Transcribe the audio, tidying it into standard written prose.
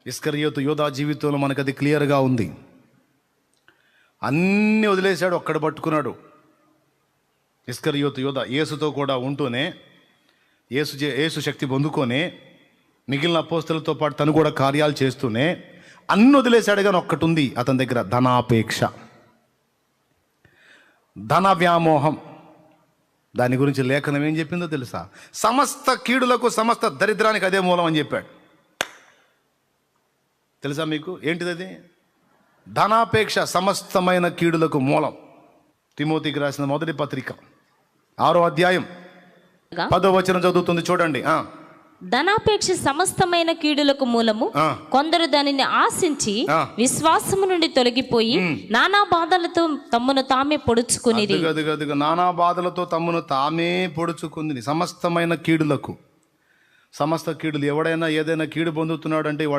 ఇస్కరియోతు యోధా జీవితంలో మనకు అది క్లియర్గా ఉంది. అన్నీ వదిలేశాడు, ఒక్కడ పట్టుకున్నాడు. ఇస్కరియోతు యోధా యేసుతో కూడా ఉంటూనే యేసు శక్తి పొందుకొనే మిగిలిన అపోస్తలతో పాటు తను కూడా కార్యాలు చేస్తూనే అన్ని వదిలేశాడు. కానీ ఒక్కటి ఉంది అతని దగ్గర, ధనాపేక్ష, ధన వ్యామోహం. దాని గురించి లేఖనం ఏం చెప్పిందో తెలుసా? సమస్త కీడులకు, సమస్త దరిద్రానికి అదే మూలం అని చెప్పాడు. తెలుసా మీకు ఏంటిది అది? ధనాపేక్ష సమస్తమైన కీడులకు మూలం. తిమోతికి రాసిన మొదటి పత్రిక 6వ అధ్యాయం 10వ వచనం చదువుతుంది, చూడండి. ధనాపేక్ష సమస్తమైన కీడులకు మూలము. కొందరు దానిని ఆశించి విశ్వాసము నుండి తొలగిపోయి నానా బాధలతో తమ్మును తామే పొడుచుకుని, నానా బాధలతో తమ్మును తామే పొడుచుకుంది. సమస్తమైన కీడులకు, సమస్త కీడులు. ఎవడైనా ఏదైనా కీడు పొందుతున్నాడు అంటే వాడు